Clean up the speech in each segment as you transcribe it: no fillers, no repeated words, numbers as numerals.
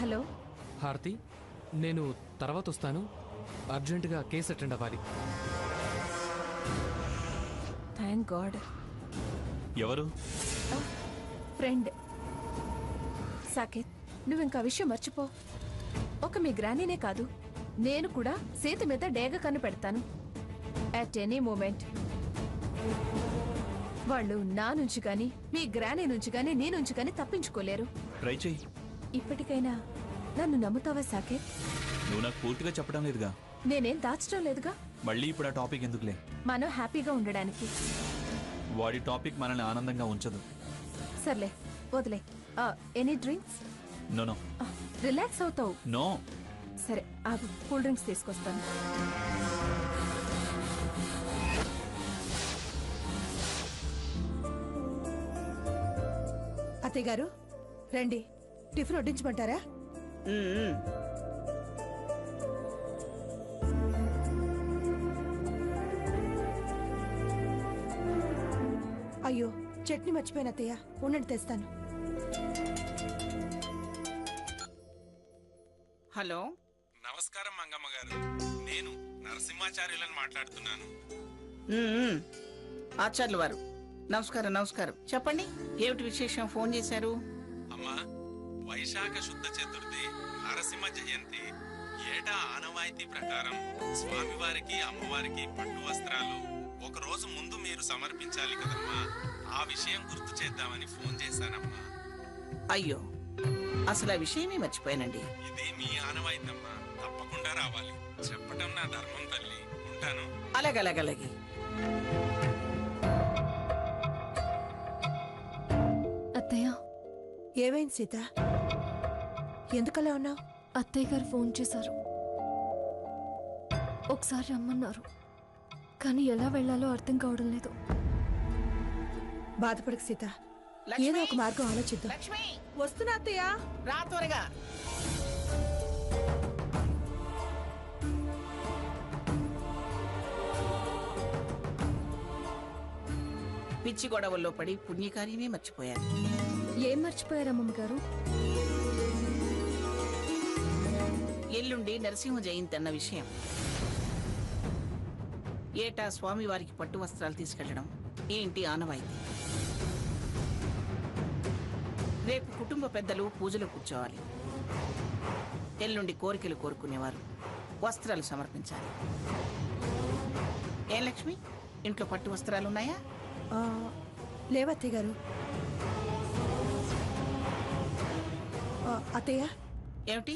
Hello హారతి, నేను తర్వాత వస్తాను. అర్జెంటుగా కేసు అటెండ్ అవ్వాలి. Thank God. ఎవరు? ఫ్రెండ్. సాకేత్, నువ్వు ఇంకా విషయం మర్చిపో. ఒక మీ గ్రానీనే కాదు, నేను కూడా సేతు మీద డేగ కన్ను పెడతాను. అట్ ఎనీ మూమెంట్ వాళ్ళు నా నుంచి గాని, మీ గ్రానీ నుంచి గాని, నీ నుంచి గాని తప్పించుకోలేరు. ట్రై చెయ్యి. ఇప్పటికైనా నన్ను నమ్ముతావా సాకేత్? నువ్వు నాకు పూర్తిగా చెప్పడం లేదుగా. నేనేం దాచడం లేదుగా. మళ్ళీ ఇప్పుడు ఆ టాపిక్ ఎందుకులే. మనం హ్యాపీగా ఉండడానికి. వాడి టాపిక్ మనల్ని ఆనందంగా ఉంచదు. సర్లే వదిలే. Any drinks? No no. Relax అవుతావు. నో. సరే ఆగు, కూల్ డ్రింక్స్ తీసుకొస్తాను. అత్తయ్య గారు రండి, టిఫిన్ వడ్డించమంటారా? అయ్యో, చట్నీ మర్చిపోయిన అత్తయ్య, ఉండండి తెస్తాను. హలో, నమస్కారం మంగమ్మ గారు. నేను నరసింహాచార్యులను మాట్లాడుతున్నాను. ఆచార్యుల వారు నమస్కారం. నమస్కారం, చెప్పండి, ఏమిటి విశేషం? ఫోన్ చేశారు? అమ్మా, వైశాఖ శుద్ధ చతుర్థి నరసింహ జయంతి. ఏటా ఆనవాయితీ ప్రకారం స్వామివారికి అమ్మవారికి పట్టు వస్త్రాలు ఒక రోజు ముందు మీరు సమర్పించాలి కదమ్మా. ఆ విషయం గుర్తు చేద్దామని ఫోన్ చేశానమ్మా. అయ్యో, అసలు ఆ విషయమే మర్చిపోయానండి. ఇది మీ ఆనవాయితమ్మా, తప్పకుండా రావాలి. చెప్పటం నా ధర్మం తల్లి. ఉంటాను. అలాగలాగలాగే. అత్తయ్య. ఏమైంది సీత? ఎందుకలా ఉన్నావు? అత్తయ్య గారు ఫోన్ చేశారు. ఒకసారి రమ్మన్నారు, కానీ ఎలా వెళ్లాలో అర్థం కావడం లేదు. బాధపడకు సీత, ఏదో ఒక మార్గం ఆలోచిద్దాం. లక్ష్మి, వస్తున్నా అత్తయ్య. రా త్వరగా. పిచ్చి గొడవల్లో పడి పుణ్యకార్యమే మర్చిపోయారు. ఏం మర్చిపోయారమ్మమ్మ గారు? ఎల్లుండి నరసింహ జయంతి అన్న విషయం. ఏటా స్వామివారికి పట్టు వస్త్రాలు తీసుకెళ్లడం ఏంటి ఆనవాయితీ. రేపు కుటుంబ పెద్దలు పూజలో కూర్చోవాలి. ఎల్లుండి కోరికలు కోరుకునేవారు వస్త్రాలు సమర్పించాలి. ఏం లక్ష్మి, ఇంట్లో పట్టు వస్త్రాలు ఉన్నాయా? లేవత్తయ్య గారు. అత్తయ్య. ఏమిటి?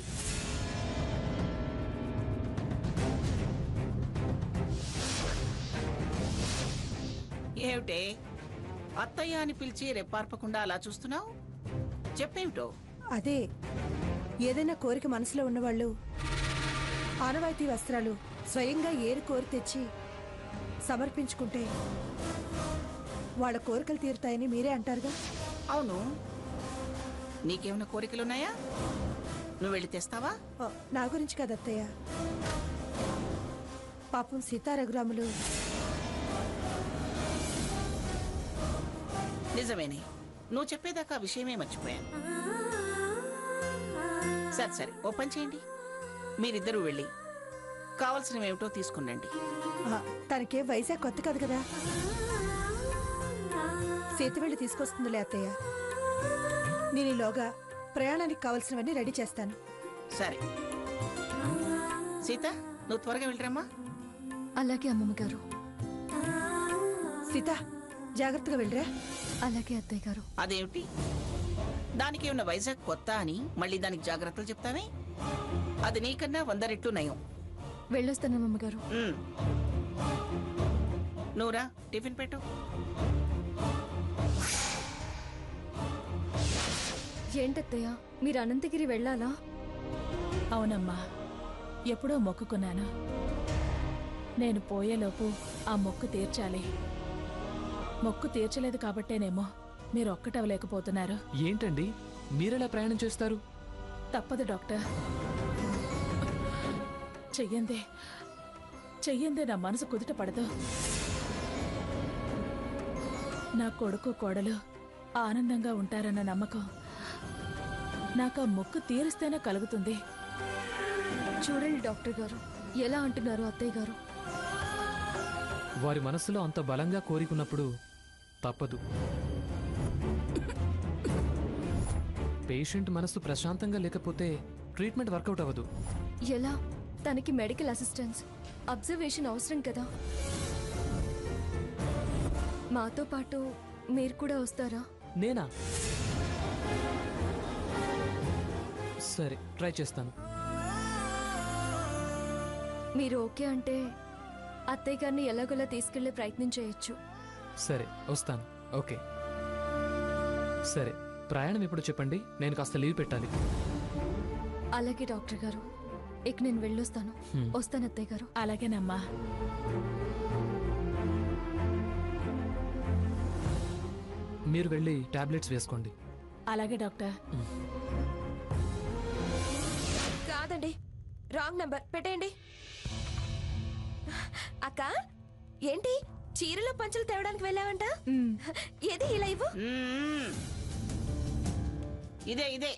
ఏమిటే అత్తయ్య అని పిలిచి రెప్పార్పకుండా అలా చూస్తున్నావు? చెప్పేమిటో. అదే, ఏదైనా కోరిక మనసులో ఉన్నవాళ్ళు ఆనవాయితీ వస్త్రాలు స్వయంగా ఏరి కోరి తెచ్చి సమర్పించుకుంటే వాళ్ళ కోరికలు తీరుతాయని మీరే అంటారుగా. అవును, నీకేమైనా కోరికలున్నాయా? నువ్వు వెళ్ళి తెస్తావా? నా గురించి కదా అత్తయ్య, పాపం సీతారఘురాములు. నిజమేనే, నువ్వు చెప్పేదాకా ఆ విషయమే మర్చిపోయాను. సరే సరే, ఓ పని చేయండి, మీరిద్దరూ వెళ్ళి కావలసినవేమిటో తీసుకునండి. తనకే వైజాగ్ కొత్త కదా కదా, సీత వెళ్ళి తీసుకొస్తుందిలే అత్తయ్య. నేను ఈలోగా ప్రయాణానికి కావలసినవన్నీ రెడీ చేస్తాను. సరే సీత, నువ్వు త్వరగా వెళ్ళరమ్మా. అలాగే అమ్మమ్మ గారు. సీత, జాగ్రత్తగా వెళ్ళరా. అలాగే అత్తయ్య గారు. అదేమిటి, దానికి ఏమన్నా వైజాగ్ కొత్త అని మళ్ళీ దానికి జాగ్రత్తలు చెప్తావే? అది నీకన్నా 100 రెట్లు నయం. వెళ్ళొస్తానమ్మమ్మ గారు. నువ్వురా, టిఫిన్ పెట్టు. ఏంటత్తయ్య, మీరు అనంతగిరి వెళ్ళాలా? అవునమ్మా, ఎప్పుడో మొక్కుకున్నాను. నేను పోయేలోపు ఆ మొక్కు తీర్చాలి. మొక్కు తీర్చలేదు కాబట్టేనేమో మీరు ఒక్కటవలేకపోతున్నారు. ఏంటండి, మీరెలా ప్రయాణం చేస్తారు? తప్పదు డాక్టర్. చెయ్యందే నా మనసు కుదుట పడదు. నా కొడుకు కోడలు ఆనందంగా ఉంటారన్న నమ్మకం నాకు ఆ మొక్కు తీరిస్తేనే కలుగుతుంది. చూడండి డాక్టర్ గారు, ఎలా అంటున్నారు అత్తయ్య గారు. వారి మనసులో అంత బలంగా కోరికున్నప్పుడు తప్పదు. పేషెంట్ మనసు ప్రశాంతంగా లేకపోతే ట్రీట్మెంట్ వర్కౌట్ అవ్వదు. ఎలా? తనకి మెడికల్ అసిస్టెన్స్, అబ్జర్వేషన్ అవసరం కదా. మాతో పాటు మీరు కూడా వస్తారా? నేనా? సరే, ట్రై చేస్తాను. మీరు ఓకే అంటే అత్తయ్య గారిని ఎలాగోలా తీసుకెళ్లే ప్రయత్నం చేయొచ్చు. సరే, వస్తాను. ఓకే. సరే, ప్రయాణం ఎప్పుడు చెప్పండి, నేను కాస్త లీవ్ పెట్టాలి. అలాగే డాక్టర్ గారు, ఇక నేను వెళ్ళొస్తాను. వస్తాను అత్తయ్య గారు. అలాగేనమ్మా. మీరు వెళ్ళి టాబ్లెట్స్ వేసుకోండి. అలాగే డాక్టర్. కాదండి, రాంగ్ నంబర్ పెట్టేయండి. అక్క, ఏంటి చీరలో పంచలు తేవడానికి వెళ్ళావంట? ఏది ఇలా ఇవ్వు. ఇదే ఇదే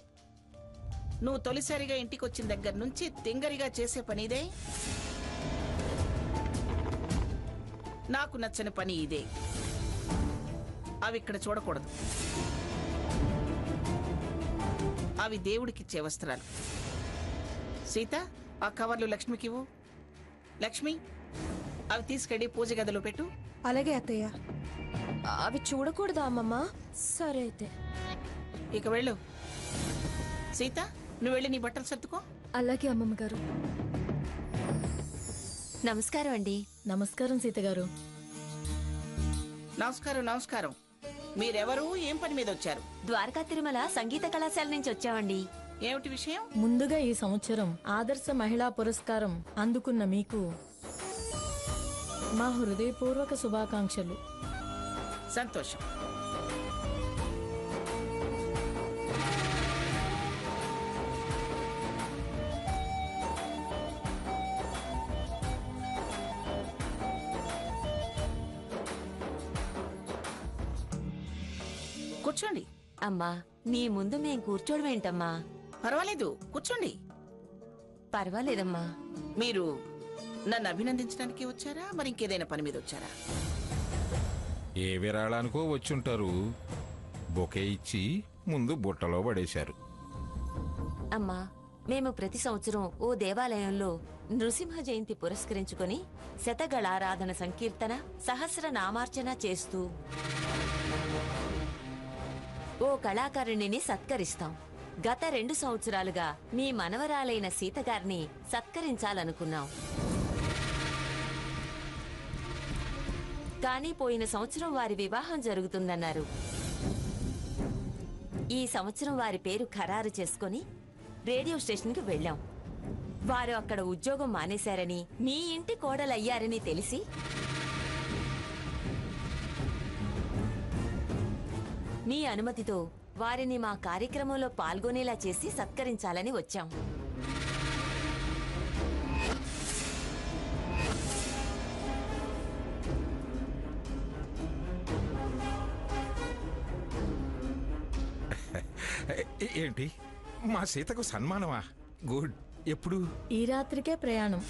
నువ్వు తొలిసారిగా ఇంటికి వచ్చిన దగ్గర నుంచి తింగరిగా చేసే పని ఇదే. నాకు నచ్చని పని ఇదే. అవి ఇక్కడ చూడకూడదు. అవి దేవుడికిచ్చే వస్త్రాలు. సీత, ఆ కవర్లు లక్ష్మికి ఇవ్వు. లక్ష్మి, అవి తీసుకెళ్ళి పూజ గదిలో పెట్టు. అలాగే అత్తయ్య. అవి చూడకూడదా అమ్మమ్మ? సరే అయితే. ఇక వెళ్ళు. సీత, నువ్వు వెళ్ళి నీ బట్టలు సర్దుకో. అలాగే అమ్మమ్మ గారు. నమస్కారం అండి. నమస్కారం సీతగారు. నమస్కారం. నమస్కారం. మీరెవరు? ఏం పని మీద వచ్చారు? ద్వారకా తిరుమల సంగీత కళాశాల నుంచి వచ్చామండి. ఏమిటి విషయం? ముందుగా ఈ సంవత్సరం ఆదర్శ మహిళా పురస్కారం అందుకున్న మీకు మా హృదయపూర్వక శుభాకాంక్షలు. సంతోషం. కూర్చోండి. అమ్మా, నీ ముందు మేం కూర్చోవడం ఏంటమ్మా? పర్వాలేదు, కూర్చోండి. పర్వాలేదమ్మా. మీరు నన్ను అభినందించడానికి వచ్చారా, మరి ఇంకేదైనా పని మీద వచ్చారా? ఏ విరాళానికో వచ్చుంటారు. బొకే ఇచ్చి ముందు బుట్టలో పడేశారు. అమ్మా, మేము ప్రతి సంవత్సరం ఓ దేవాలయంలో నృసింహ జయంతి పురస్కరించుకొని శతగళారాధన సంకీర్తన, సహస్ర నామార్చన చేస్తూ ఓ కళాకారిణిని సత్కరిస్తాం. గత 2 సంవత్సరాలుగా మీ మనవరాలైన సీతగారిని సత్కరించాలనుకున్నాం. కానీ పోయిన సంవత్సరం వారి వివాహం జరుగుతుందన్నారు. ఈ సంవత్సరం వారి పేరు ఖరారు చేసుకుని రేడియో స్టేషన్కి వెళ్ళాం. వారు అక్కడ ఉద్యోగం మానేశారని, మీ ఇంటి కోడలయ్యారని తెలిసి మీ అనుమతితో వారిని మా కార్యక్రమంలో పాల్గొనేలా చేసి సత్కరించాలని వచ్చాం. ఏంటి, మా సీతకు సన్మానమా? గుడ్. ఎప్పుడు? ఈ రాత్రికే ప్రయాణం.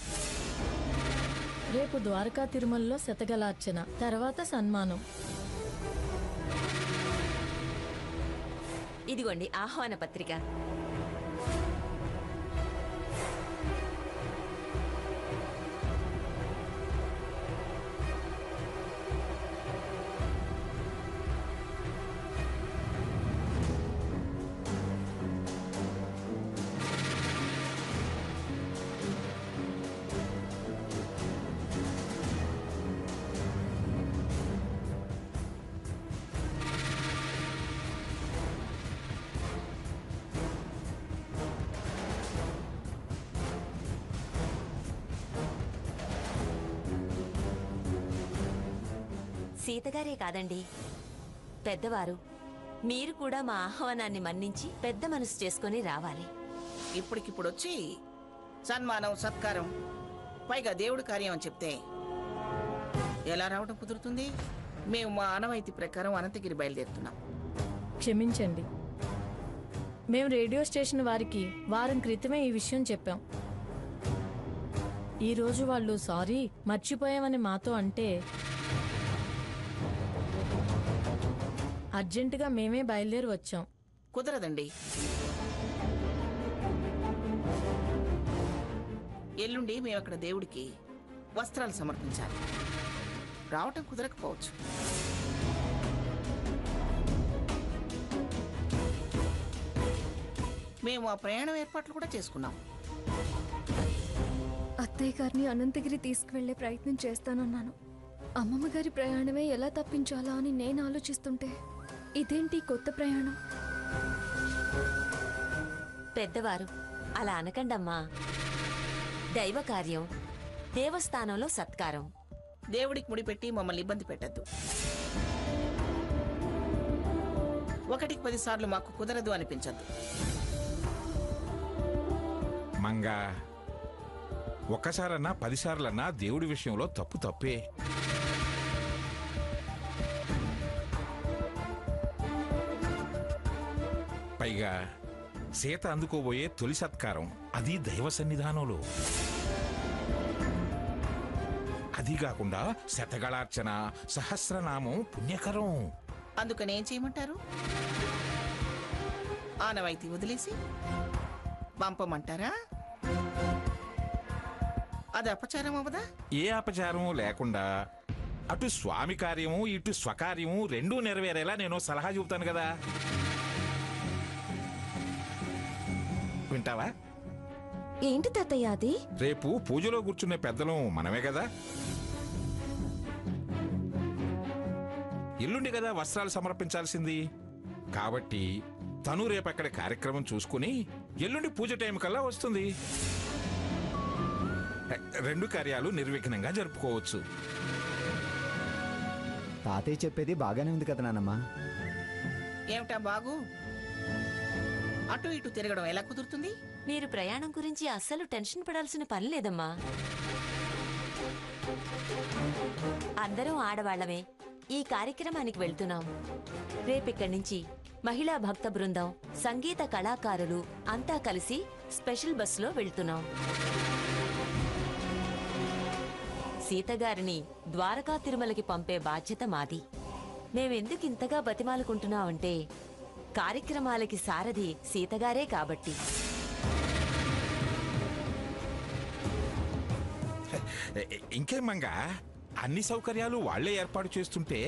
రేపు ద్వారకా తిరుమలలో శతగలార్చన, తర్వాత సన్మానం. ఇదిగోండి ఆహ్వాన పత్రిక. సీతగారే కాదండి, పెద్దవారు. మీరు కూడా మా ఆహ్వానాన్ని మన్నించి పెద్ద మనసు చేసుకుని రావాలి. ఇప్పటికిప్పుడు వచ్చి సన్మానం, సత్కారం, పైగా దేవుడి కార్యం అని చెప్తే ఎలా రావడం కుదురుతుంది? మేము మా ఆనవాయితీ ప్రకారం అనంతగిరి బయలుదేరుతున్నాం. క్షమించండి, మేము రేడియో స్టేషన్ వారికి వారం క్రితమే ఈ విషయం చెప్పాం. ఈరోజు వాళ్ళు సారీ మర్చిపోయామని మాతో అంటే అర్జెంటుగా మేమే బయలుదేరి వచ్చాం. కుదరదండి. ఎల్లుండి మేము అక్కడ దేవుడికి వస్త్రాలు సమర్పించాలి. రావటం కుదరకపోవచ్చు. మేము ఆ ప్రయాణం ఏర్పాట్లు కూడా చేసుకున్నాం. అత్తయ్య గారిని అనంతగిరి తీసుకువెళ్లే ప్రయత్నం చేస్తానన్నాను. అమ్మమ్మ గారి ప్రయాణమే ఎలా తప్పించాలా అని నేను ఆలోచిస్తుంటే ఇదేంటి కొత్త ప్రయాణం? పెద్దవారు అలా అనకండమ్మా. దైవ కార్యం, దేవస్థానంలో సత్కారం. దేవుడికి ముడిపెట్టి మమ్మల్ని ఇబ్బంది పెట్టద్దు. 1కి 10 సార్లు మాకు కుదరదు అనిపించద్దు. మంగా ఒక్కసారన్నా 10 సార్లన్నా దేవుడి విషయంలో తప్పు తప్పే. పైగా సీత అందుకోబోయే తొలి సత్కారం అది దైవ సన్నిధానంలో. అది కాకుండా శతగళార్చన, సహస్రనామం పుణ్యకరం. అందుకని ఏం చేయమంటారు? ఆనవాయితీ వదిలేసి పంపమంటారా? అది అపచారం అవ్వదా? ఏ అపచారం లేకుండా అటు స్వామి కార్యము ఇటు స్వకార్యము రెండూ నెరవేరేలా నేను సలహా చెబుతాను కదా. వింటావా? ఏంటి తాతయ్య అది? రేపు పూజలో కూర్చునే పెద్దలు మనమే కదా. ఎల్లుండి కదా వస్త్రాలు సమర్పించాల్సింది. కాబట్టి తను రేపక్కడ కార్యక్రమం చూసుకుని ఎల్లుండి పూజ టైం కల్లా వస్తుంది. 2 కార్యాలు నిర్విఘ్నంగా జరుపుకోవచ్చు. తాతయ్య చెప్పేది బాగానే ఉంది కదా నాన్నమ్మ. ఏమిటా బాగు? అటు ఇటు తిరగడం ఎలా కుదురుతుంది? మీరు ప్రయాణం గురించి అస్సలు టెన్షన్ పడాల్సిన పని లేదమ్మా. అందరం ఆడవాళ్లమే ఈ కార్యక్రమానికి వెళ్తున్నాం. రేపిక్కడి నుంచి మహిళా భక్త బృందం, సంగీత కళాకారులు అంతా కలిసి స్పెషల్ బస్సులో వెళ్తున్నాం. సీతగారిని ద్వారకా తిరుమలకి పంపే బాధ్యత మాది. మేమెందుకు ఇంతగా బతిమాలుకుంటున్నామంటే కార్యక్రమాలకి సారథి సీతగారే కాబట్టి. ఇంకేమంగా అన్ని సౌకర్యాలు వాళ్లే ఏర్పాటు చేస్తుంటే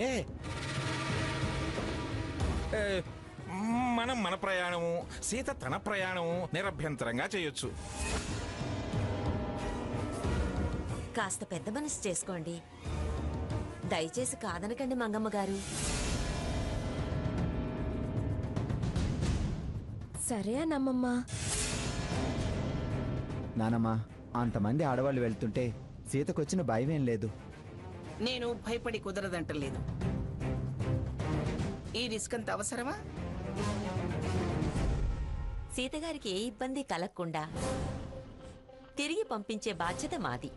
మనం మన ప్రయాణము, సీత తన ప్రయాణము నిరభ్యంతరంగా చేయొచ్చు. కాస్త పెద్ద మనసు చేసుకోండి. దయచేసి కాదనకండి మంగమ్మ గారు. సరే అన్నమ్మమ్మ. నానమ్మ, అంతమంది ఆడవాళ్ళు వెళ్తుంటే సీతకొచ్చిన భయమేం లేదు. నేను భయపడి కుదరదంటలేదు. ఈ రిస్క్ అంత అవసరమా? సీతగారికి ఏ ఇబ్బంది కలగకుండా తిరిగి పంపించే బాధ్యత మాది.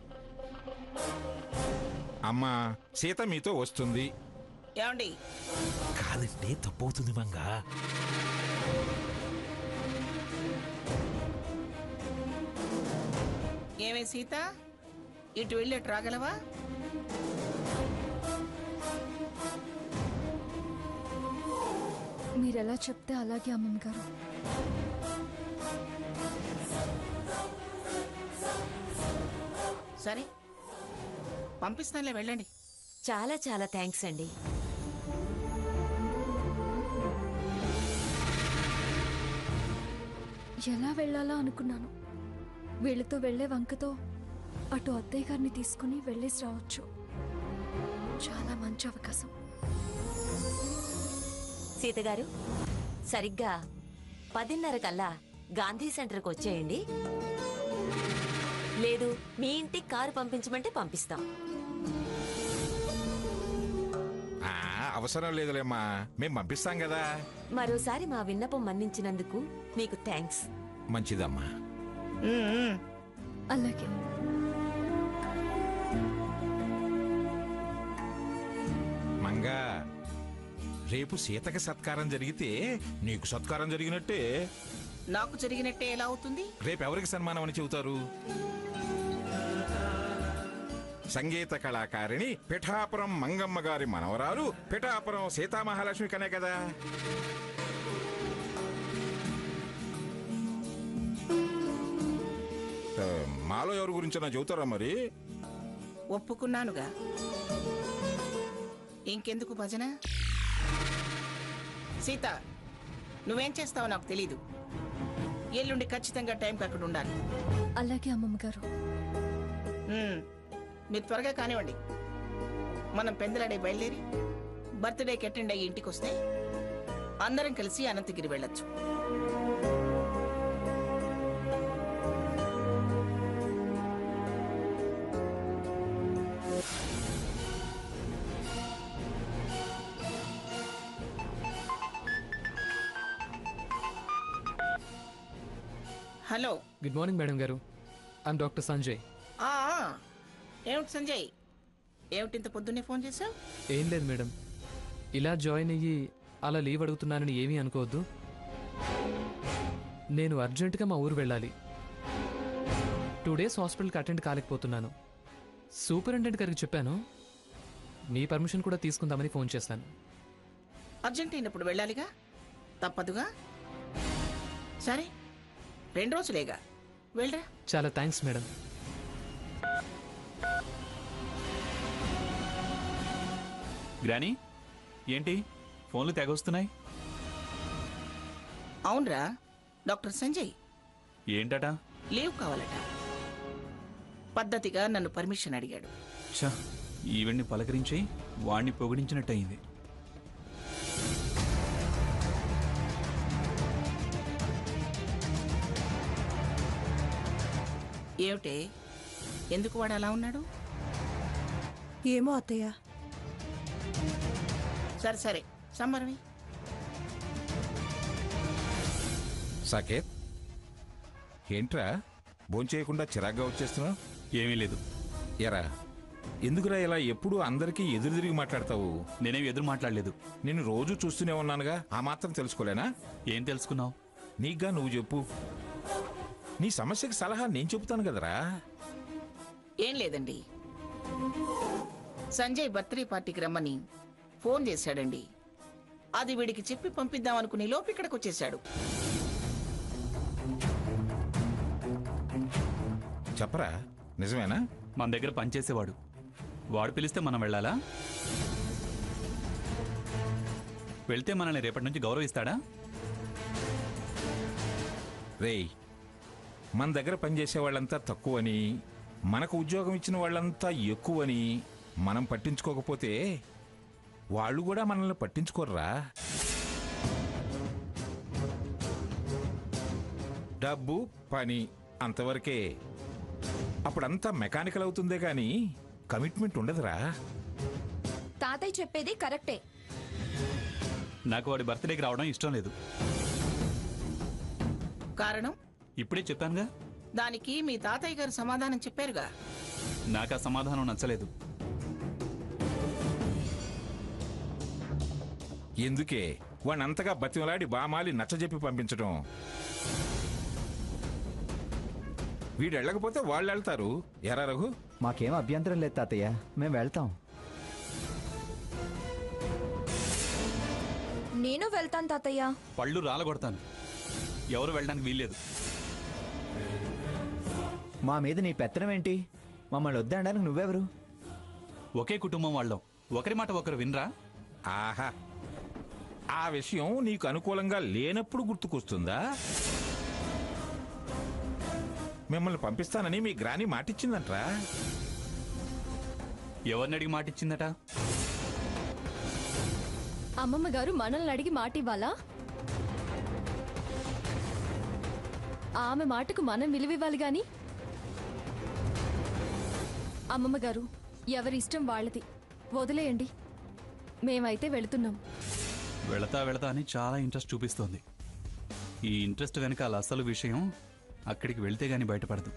అమ్మా, సీత మీతో వస్తుంది. ఏమండి? కాదంటే తప్పవుతుంది మంగా. ఏమే సీత, ఇటు వెళ్ళి రాగలవా? మీరెలా చెప్తే అలాగే అమ్మమ్మ గారు. సరే, పంపిస్తానులే, వెళ్ళండి. చాలా చాలా థ్యాంక్స్ అండి. ఎలా వెళ్ళాలా అనుకున్నాను. వీళ్ళతో వెళ్లే వంకతో అటు అత్తయ్య గారిని తీసుకుని వెళ్ళేసి రావచ్చు. చాలా మంచి అవకాశం. సీతగారు, సరిగ్గా 10:30 కల్లా గాంధీ సెంటర్కి వచ్చేయండి. లేదు మీ ఇంటికి కారు పంపించమంటే పంపిస్తాం. అవసరం లేదులేమ్మా, మేం పంపిస్తాం కదా. మరోసారి మా విన్నపం మన్నించినందుకు మీకు థ్యాంక్స్. మంచిదమ్మా. అలాగే. మంగా, రేపు సీతకి సత్కారం జరిగితే నీకు సత్కారం జరిగినట్టే. నాకు జరిగినట్టే ఎలా అవుతుంది? రేపు ఎవరికి సన్మానం అని చెబుతారు? సంగీత కళాకారిణి పిఠాపురం మంగమ్మ గారి మనవరాలు పిఠాపురం సీతామహాలక్ష్మి కనే కదా. మాలో ఎవరి గురించి నా చెబుతారా మరి? ఒప్పుకున్నానుగా, ఇంకెందుకు భజన? సీత, నువ్వేం చేస్తావో నాకు తెలీదు. ఎల్లుండి ఖచ్చితంగా టైంకి అక్కడ ఉండాలి. అలాగే అమ్మమ్మ గారు. మీరు త్వరగా కానివ్వండి. మనం పెందలాడే బయలుదేరి బర్త్డేకి అటెండ్ అయ్యి ఇంటికి వస్తే అందరం కలిసి అనంతగిరి వెళ్ళొచ్చు. హలో, గుడ్ మార్నింగ్ మేడం గారు. I'm doctor Sanjay. ఏమిటి సంజయ్, ఏమిటి ఇంత పొద్దున్నే ఫోన్ చేశావు? ఏం లేదు మేడం, ఇలా జాయిన్ అయ్యి అలా లీవ్ అడుగుతున్నానని ఏమీ అనుకోవద్దు. నేను అర్జెంటుగా మా ఊరు వెళ్ళాలి. 2 days హాస్పిటల్కి అటెండ్ కాలేకపోతున్నాను. సూపరింటెండెంట్ గారికి చెప్పాను. మీ పర్మిషన్ కూడా తీసుకుందామని ఫోన్ చేశాను. అర్జెంట్ అయినప్పుడు వెళ్ళాలిగా, తప్పదుగా. సరే, 2 రోజులేగా, వెళ్ళరా. చాలా థ్యాంక్స్ మేడం. గ్రానీ, ఏంటి ఫోన్లు తెగొస్తున్నాయి? అవునరా, డాక్టర్ సంజయ్ ఏంటట? లీవ్ కావాలట. పద్ధతిగా నన్ను పర్మిషన్ అడిగాడు. ఛ, ఈవెంట్ని పలకరించి వాణ్ణి పొగిడించినట్టయింది. ఏమిటే, ఎందుకు వాడు అలా ఉన్నాడు? ఏమో అత్తయ్య. సరే సరే, సంబరమే. సాకేత్, ఏంట్రా భోంచేయకుండా చిరాగ్గా వచ్చేస్తున్నావు? ఏమీ లేదు. ఎరా, ఎందుకురా ఇలా ఎప్పుడూ అందరికీ ఎదురు తిరిగి మాట్లాడతావు? నేనేం ఎదురు మాట్లాడలేదు. నేను రోజు చూస్తూనే ఉన్నానుగా, ఆ మాత్రం తెలుసుకోలేనా? ఏం తెలుసుకున్నావు? నీగ్గా నువ్వు చెప్పు. నీ సమస్యకి సలహా నేను చెబుతాను కదరా. ఏం లేదండి, సంజయ్ బర్త్డే పార్టీకి రమ్మని ఫోన్ చేశాడండి. అది వీడికి చెప్పి పంపిద్దాం అనుకుని లోపు ఇక్కడికి వచ్చేశాడు. చెప్పరా, నిజమేనా? మన దగ్గర పనిచేసేవాడు. వాడు పిలిస్తే మనం వెళ్ళాలా? వెళ్తే మనల్ని రేపటి నుంచి గౌరవిస్తాడా? రేయ్, మన దగ్గర పనిచేసే వాళ్ళంతా తక్కువని, మనకు ఉద్యోగం ఇచ్చిన వాళ్ళంతా ఎక్కువని మనం పట్టించుకోకపోతే వాళ్ళు కూడా మనల్ని పట్టించుకోర్రా. డబ్బు పని అంతవరకే. అప్పుడంతా మెకానికల్ అవుతుందే కానీ కమిట్మెంట్ ఉండదురా. తాతయ్య చెప్పేది కరెక్టే. నాకు వాడి బర్త్డేకి రావడం ఇష్టం లేదు. కారణం ఇప్పుడే చెప్పానుగా. దానికి మీ తాతయ్య గారు సమాధానం చెప్పారుగా. నాకు ఆ సమాధానం నచ్చలేదు. ఎందుకే వాణ్ణంతగా బతిమలాడి బామాలి నచ్చజెప్పి పంపించడం? వీడు వెళ్ళకపోతే వాళ్ళు వెళ్తారు. ఎరా రఘు? మాకేం అభ్యంతరం లేదు తాతయ్య, మేము వెళ్తాం. నేను వెళ్తాను తాతయ్య. పళ్ళు రాలగొడతాను. ఎవరు వెళ్ళడానికి వీల్లేదు. మా మీద నీ పెత్తనం ఏంటి? మమ్మల్ని వద్దనడానికి నువ్వెవరు? ఒకే కుటుంబం వాళ్ళం, ఒకరి మాట ఒకరు వినరా? ఆహా, ఆ విషయం నీకు అనుకూలంగా లేనప్పుడు గుర్తుకొస్తుందా? మిమ్మల్ని పంపిస్తానని మీ గ్రాని మాటిచ్చిందంట్రా. ఎవరిని అడిగి మాటిచ్చిందట? అమ్మమ్మ గారు మనల్ని అడిగి మాట ఇవ్వాలా? ఆమె మాటకు మనం విలువివ్వాలి గాని. అమ్మమ్మ గారు, ఎవరి ఇష్టం వాళ్ళది, వదిలేయండి. మేమైతే వెళుతున్నాం. వెళతా వెళతా అని చాలా ఇంట్రెస్ట్ చూపిస్తోంది. ఈ ఇంట్రెస్ట్ వెనకాల అసలు విషయం అక్కడికి వెళ్తే గానీ బయటపడదు.